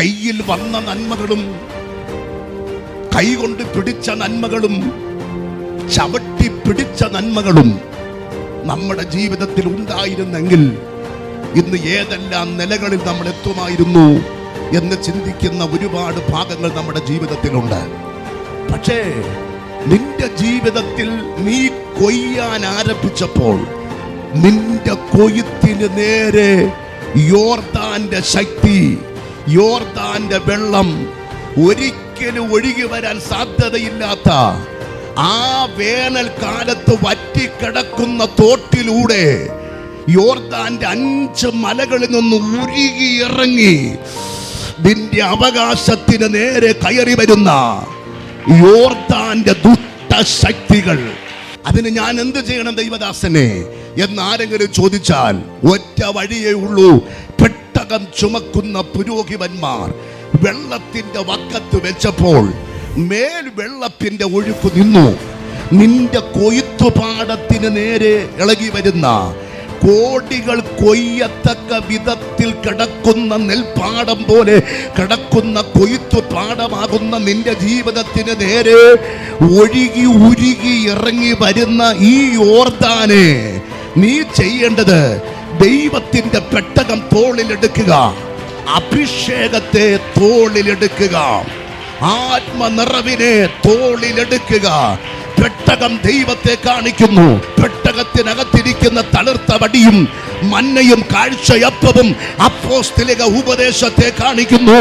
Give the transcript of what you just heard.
കയ്യിൽ വന്ന നന്മകളും കൈകൊണ്ട് പിടിച്ച നന്മകളും ചവിട്ടി പിടിച്ച നന്മകളും നമ്മുടെ ജീവിതത്തിൽ ഉണ്ടായിരുന്നെങ്കിൽ ഇന്ന് ഏതെല്ലാം നിലകളിൽ നമ്മൾ എത്തുമായിരുന്നു എന്ന് ചിന്തിക്കുന്ന ഒരുപാട് ഭാഗങ്ങൾ നമ്മുടെ ജീവിതത്തിലുണ്ട്. പക്ഷേ നിന്റെ ജീവിതത്തിൽ നീ കൊയ്യാൻ ആരംഭിച്ചപ്പോൾ നിന്റെ കൊയ്ത്തിന് നേരെ യോർദാന്റെ ശക്തി, യോർദാന്റെ വെള്ളം, ഒരിക്കലും ഒഴുകി വരാൻ സാധ്യതയില്ലാത്ത ആ വേനൽക്കാലത്ത് വറ്റിക്കിടക്കുന്ന തോട്ടിലൂടെ യോർദാന്റെ 5 മലകളിൽ നിന്ന് ഉരുകി ഇറങ്ങി നിന്റെ അവകാശത്തിന് നേരെ കയറി വരുന്ന യോർദാന്റെ ദുഷ്ടശക്തികൾ. അതിന് ഞാൻ എന്ത് ചെയ്യണം ദൈവദാസനെ എന്നാരെങ്കിലും ചോദിച്ചാൽ ഒറ്റ വഴിയേ ഉള്ളൂ. പെട്ടകം ചുമക്കുന്ന പുരോഹിതന്മാർ വെള്ളത്തിന്റെ വക്കത്ത് വെച്ചപ്പോൾ മേൽ വെള്ളത്തിന്റെ ഒഴുക്ക് നിന്നു. നിന്റെ കൊയ്ത്തുപാടത്തിന് നേരെ ഇളകി വരുന്ന കോടികൾ കൊയ്യത്തക്ക വിധത്തിൽ കിടക്കുന്ന നെൽപ്പാടം പോലെ കിടക്കുന്ന കൊയ്ത്തുപാടമാകുന്ന നിന്റെ ജീവിതത്തിന് നേരെ ഒഴുകി ഉരുകി ഇറങ്ങി വരുന്ന ഈ യോർദാനെ നീ ചെയ്യേണ്ടത് ദൈവത്തിന്റെ പെട്ടകം തോളിലെടുക്കുക, അഭിഷേകത്തെ തോളിലെടുക്കുക, ആത്മനിറവിനെ തോളിലെടുക്കുക. പെട്ടകം ദൈവത്തെ കാണിക്കുന്നു. പെട്ടകത്തിനകത്തിരിക്കുന്ന തളിർത്ത വടിയും മന്നയും കാഴ്ചയപ്പവും അപ്പോസ്തലിക ഉപദേശത്തെ കാണിക്കുന്നു.